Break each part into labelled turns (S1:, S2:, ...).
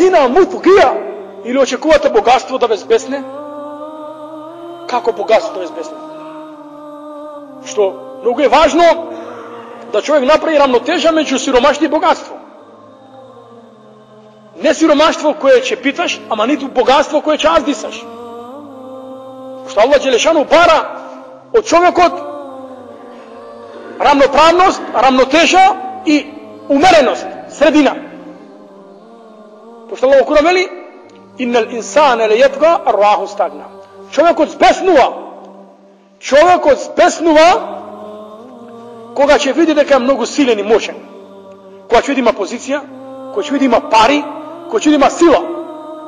S1: gina mutgija, ili očekujete bogatstvo da vas besne? Kako bogatstvo da vas besne? Što mnogo je važno da čovjek napravi ravnoteža među siromaštvo i bogatstvo. Ne siromaštvo koje će pitaš, ama niti bogatstvo koje će azdisaš. Što Allah Đelešanu para od čovjeka od ravnopravnost, ravnoteža i umerenost, sredina. Pošto Allah u Kur'anu veli innal insane le yatgha ar-ra'ahu stagna. Čovjek od zbesnuva koga će vidjeti da je mnogo silen i moćan, koga će vidjeti ima pozicija, koga će vidjeti ima pari, koga će vidjeti ima sila.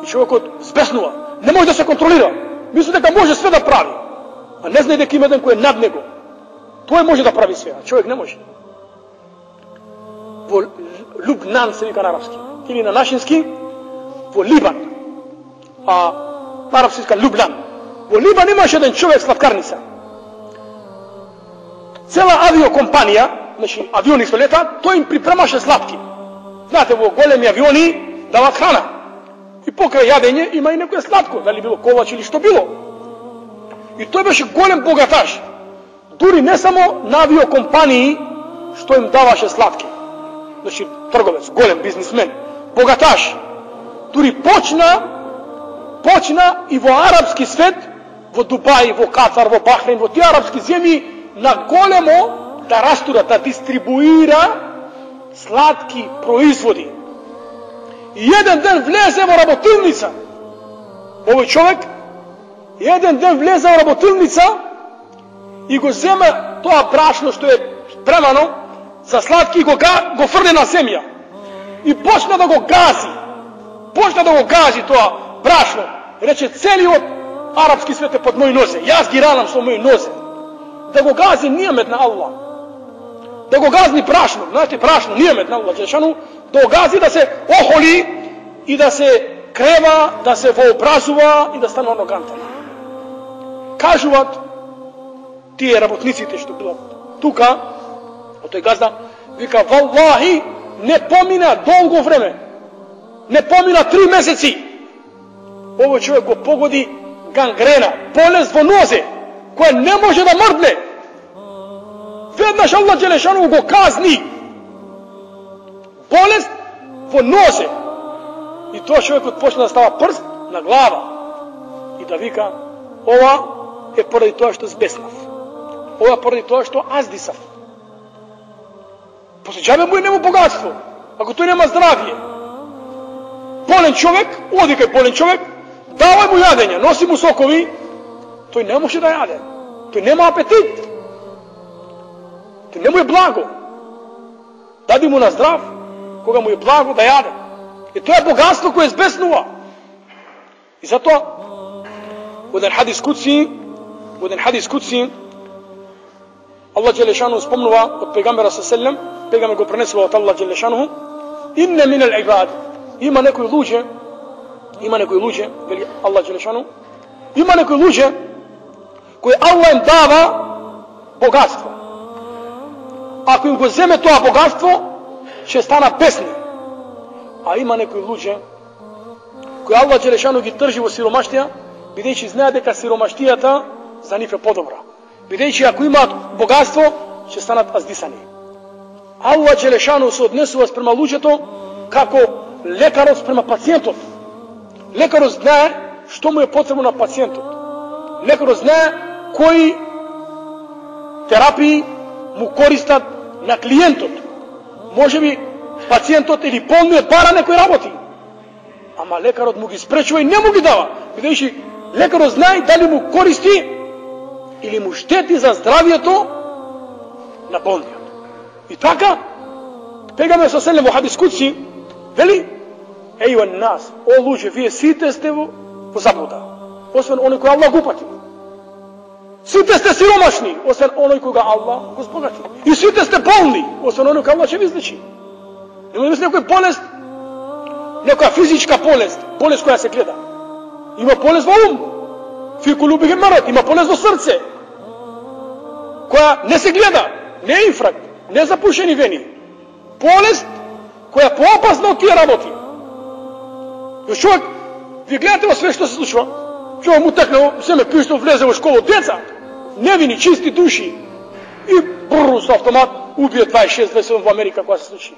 S1: I čovjek od zbesnuva ne može da se kontrolira. Misli da ga može sve da pravi, a ne zna da ima jedan koji je nad nego. To je može da pravi sve, a čovjek ne može. Lubnan se vika na arapski, ili na našinski Liban, a na arapski vika Lubnan. U Liban imaš jedan čovjek slatkarnica. Cela aviokompanija, znači avioni što leta, to im pripremaše slatki. Znate, ovo golemi avioni davat hrana. I pokraj jadenje ima i neko je slatko, da li bilo kovač ili što bilo. I to je baš golem bogataš. Duri ne samo na aviokompaniji što im davaše slatke. Znači trgovec, golem, biznismen, bogataš. Duri počna i vo arapski svet, vo Dubai, vo Katar, vo Bahrein, vo ti arapski zemlji, na golemo da rastura, da distribuira slatki proizvodi. I jedan dan vleze u rabotilnica. Ovaj čovjek jedan dan vleze u rabotilnica i go zema to brašno što je spremano za slatki go frne na zemlja. I počne da go gazi to brašno. I reče, celi od arapski svete pod moje noze. Ja zgiranam što moje noze. Da go gazi nijemet na Allah. Da go gazi brašno. Znate, brašno, nijemet na Allah. Da go gazi da se oholi i da se kreva, da se voobrazува i da stane ono gantano. Kažu vam, tije rabotnici te što bilo tuka, a to je gazda, vika, vallahi, ne pomina dolgo vreme, ne pomina 3 meseci. Ovo čovjek go pogodi gangrena, bolest vo noze, koja ne može da mrdne. Vednaš Allah Đelešanu go kazni. Bolest vo noze. I to čovjek počne da stava prst na glava i da vika, ova je poradi toga što zbesnav. Ova je poradi toga što azdisav. Posle džabe mu je nemo bogatstvo, ako to nema zdravlje. Bolen čovjek, odi kaj bolen čovjek, davaj mu jadenja, nosi mu sokovi, to i ne može da jade. To i nema apetit. To i ne mu je blago. Dadi mu na zdrav, koga mu je blago da jade. I to je bogatstvo koje je zbesnuva. I zato u jedan hadis kuci Allah Đelešanu spomnuva od pegambera sa seljem, pegamber go prenesila od Allah Đelešanu, inne minel ibad, ima nekoj luđe, veli Allah Đelešanu, ima nekoj luđe koje Allah im dava bogatstvo. Ako im go zeme to bogatstvo, će stana besni. A ima nekoj luđe koje Allah Đelešanu ги тржи во сиромаштија, бидејќи знае дека сиромаштијата за нив е подобра. Бидејќи ако имаат богатство, ќе станат аздисани. Allah Đelešanu се однесува спрема луѓето како лекарот спрема пациентот. Лекарот знае што му е потребно на пациентот. Лекарот знае кои терапии му користат на клиентот. Можеби пациентот или болниот бара некој работи. Ама лекарот му ги спречува и не му ги дава. Бидејќи лекарот знае дали му користи или му штети за здравието на болниот. И така, пегаме со селем во хадис куци, вели, ејуан нас, о луѓе, вие сите сте во заблуда, освен оној кој Аллах го пати. Сите сте сиромашни, освен оној кога Аллах го збогати. И сите сте болни, освен оној кој Аллах ќе ви излечи. Нема да мисли некој болест, некоја физичка болест, болест која се гледа. Има болест во ум, фи кулубихим марад, има болест во срце, која не се гледа, не е инфракт, не запушени вени. Болест која е поопасна од тие работи. Još čovjek, vi gledate ovo sve što se slučava. Čovjek mu tekne, sve me pištol, vleze u školu, djeca, nevini, čisti duši. I brrr, s automat, ubije 26-27 u Amerika koja se sluči.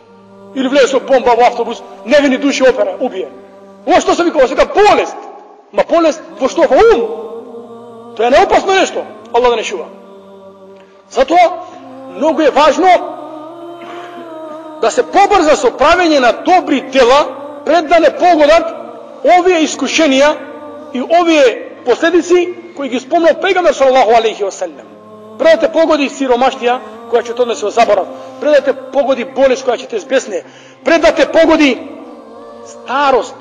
S1: Ili vleze bomba u autobus, nevini duši opere, ubije. Ovo što sam vikao, svega bolest. Ma bolest, vo što, vo to je neopasno nešto. Allah da ne čuva. Zato, mnogo je važno da se pobrza s opravenje na dobri djela, predane pogodat ove iskušenja i ove posljedici koji gi spomnao pejgamber sallallahu alejhi ve sellem. Predate pogodi siromaštija koja će to odnesi u zaborav. Predate pogodi bolest koja će te zbesne. Predate pogodi starost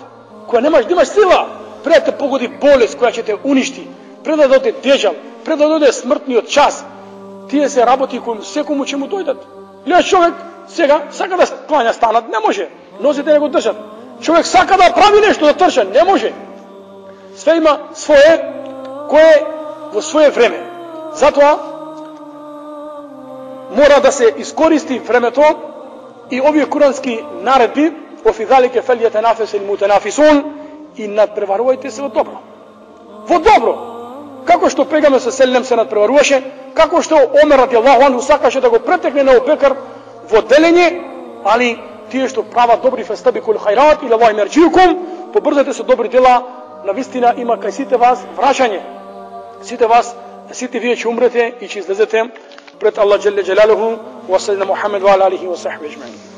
S1: koja nemaš sila. Predate pogodi bolest koja će te uništi. Predate ode deđal. Predate ode smrtni od čas. Tije se raboti kojim sekomu će mu dojdat. Ili čovjek saka da klanja stanat, ne može. Nosite nego držat. Čovjek saka da pravi nešto da trča, ne može. Sve ima svoje, koje u svoje vreme. Zato mora da se iskoristi vreme to i ovi kuranski naredbi o fi zalike falyatanafas almutanafisun i nadprevarujte se od dobro. Od dobro. Kako što pejgamber sallallahu se nadprevaruše, kako što Omer radijallahu anhu sakaše da go pretekne na Bekar vodelenje, ali tije što prava dobri fastabiqul khairat ila Allahi marjiukum, pobrzajte se dobri djela, na vistina ima kaj site vas vraćanje. Site vi će umrete i će izlazete pred Allah dželle dželaluhu wa sallam Muhammed wa alihi wa sahbihi ajma'in.